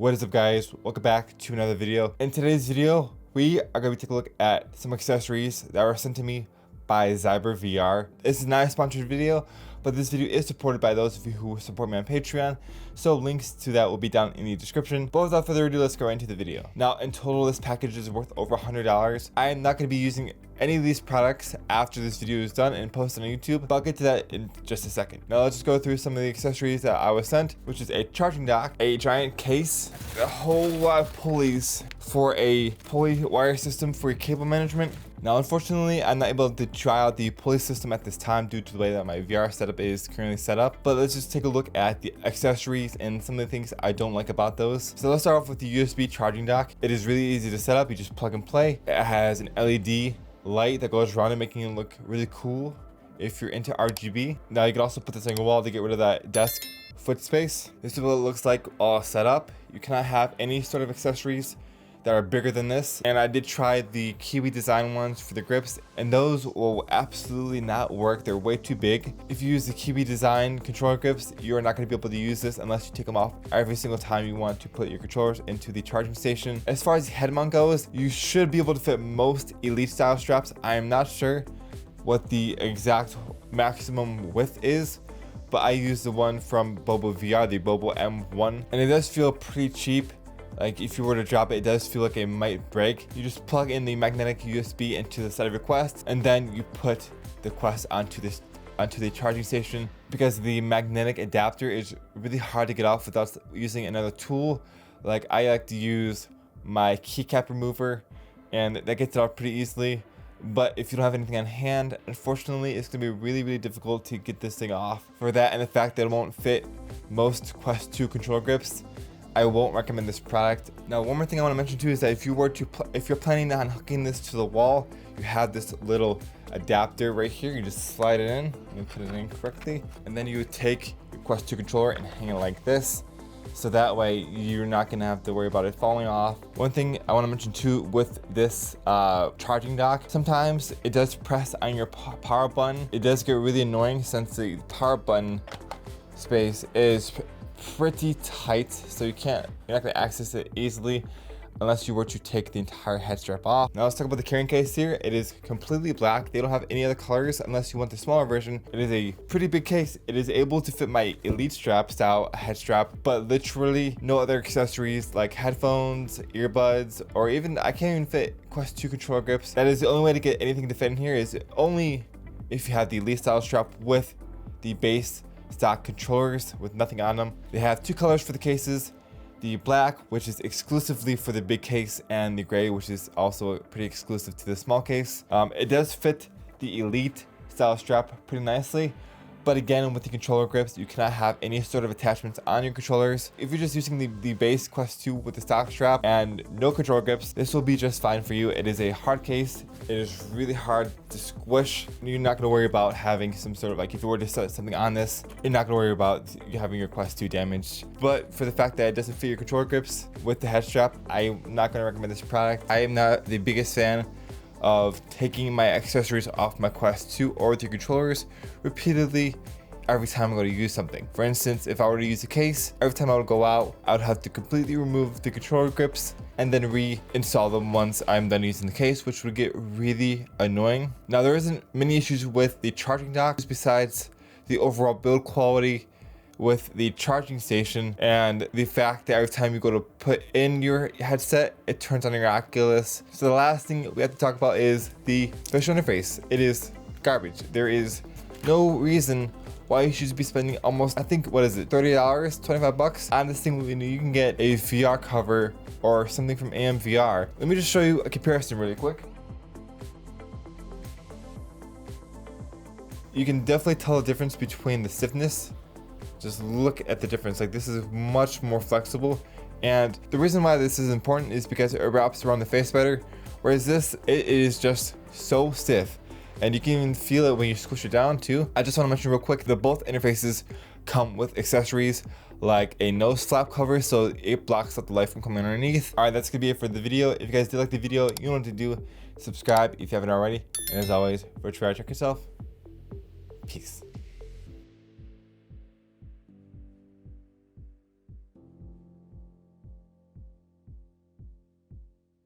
What is up, guys? Welcome back to another video. In today's video, we are going to take a look at some accessories that were sent to me by Zyber VR. This is not a sponsored video, but this video is supported by those of you who support me on Patreon, so links to that will be down in the description. But without further ado, let's go right into the video. Now, in total, this package is worth over $100. I am not going to be using any of these products after this video is done and posted on YouTube, but I'll get to that in just a second. Now let's just go through some of the accessories that I was sent, which is a charging dock, a giant case, a whole lot of pulleys for a pulley wire system for your cable management. Now, unfortunately, I'm not able to try out the pulley system at this time due to the way that my VR setup is currently set up, but let's just take a look at the accessories and some of the things I don't like about those. So let's start off with the USB charging dock. It is really easy to set up. You just plug and play. It has an LED light that goes around it, making it look really cool if you're into RGB. Now you can also put this on your wall to get rid of that desk foot space. This is what it looks like all set up. You cannot have any sort of accessories that are bigger than this, and I did try the Kiwi design ones for the grips, and those will absolutely not work. They're way too big. If you use the Kiwi design controller grips, you are not going to be able to use this unless you take them off every single time you want to put your controllers into the charging station. As far as the head mount goes, you should be able to fit most elite style straps. I am not sure what the exact maximum width is, but I used the one from Bobo VR, the Bobo M1, and it does feel pretty cheap. Like, if you were to drop it, it does feel like it might break. You just plug in the magnetic USB into the side of your Quest, and then you put the Quest onto the charging station. Because the magnetic adapter is really hard to get off without using another tool. Like, I like to use my keycap remover, and that gets it off pretty easily. But if you don't have anything on hand, unfortunately, it's gonna be really difficult to get this thing off. For that and the fact that it won't fit most Quest 2 controller grips, I won't recommend this product. Now, one more thing I want to mention too is that if you're planning on hooking this to the wall, you have this little adapter right here. You just slide it in. Let me put it in correctly, and then you would take your Quest 2 controller and hang it like this. So that way you're not gonna have to worry about it falling off. One thing I want to mention too with this charging dock, sometimes it does press on your power button. It does get really annoying since the power button space is pretty tight, so you're not going to access it easily unless you were to take the entire head strap off. Now let's talk about the carrying case here. It is completely black. They don't have any other colors unless you want the smaller version. It is a pretty big case. It is able to fit my elite strap style head strap, but literally no other accessories like headphones, earbuds, or even I can't even fit Quest 2 controller grips. That is the only way to get anything to fit in here, is only if you have the elite style strap with the base stock controllers with nothing on them. They have two colors for the cases, the black, which is exclusively for the big case, and the gray, which is also pretty exclusive to the small case. It does fit the elite style strap pretty nicely, but again, with the controller grips, you cannot have any sort of attachments on your controllers. If you're just using the base Quest 2 with the stock strap and no controller grips, this will be just fine for you. It is a hard case. It is really hard to squish. You're not going to worry about having some sort of, like, if you were to set something on this, you're not going to worry about you having your Quest 2 damaged. But for the fact that it doesn't fit your controller grips with the head strap, I'm not going to recommend this product. I am not the biggest fan of taking my accessories off my Quest 2 or with your controllers repeatedly every time I'm going to use something. For instance, if I were to use a case, every time I would go out, I would have to completely remove the controller grips and then reinstall them once I'm done using the case, which would get really annoying. Now, there isn't many issues with the charging dock besides the overall build quality with the charging station and the fact that every time you go to put in your headset, it turns on your Oculus. So the last thing we have to talk about is the visual interface. It is garbage. There is no reason why you should be spending almost, I think, what is it, $30, 25 bucks on this thing when you can get a VR cover or something from AMVR. Let me just show you a comparison really quick. You can definitely tell the difference between the stiffness. Just look at the difference. Like, this is much more flexible, and the reason why this is important is because it wraps around the face better, whereas this, it is just so stiff, and you can even feel it when you squish it down too. I just want to mention real quick that both interfaces come with accessories like a nose flap cover, so it blocks out the light from coming underneath. All right, that's gonna be it for the video. If you guys did like the video, you know what to do. Subscribe if you haven't already, and as always, for try check yourself. Peace.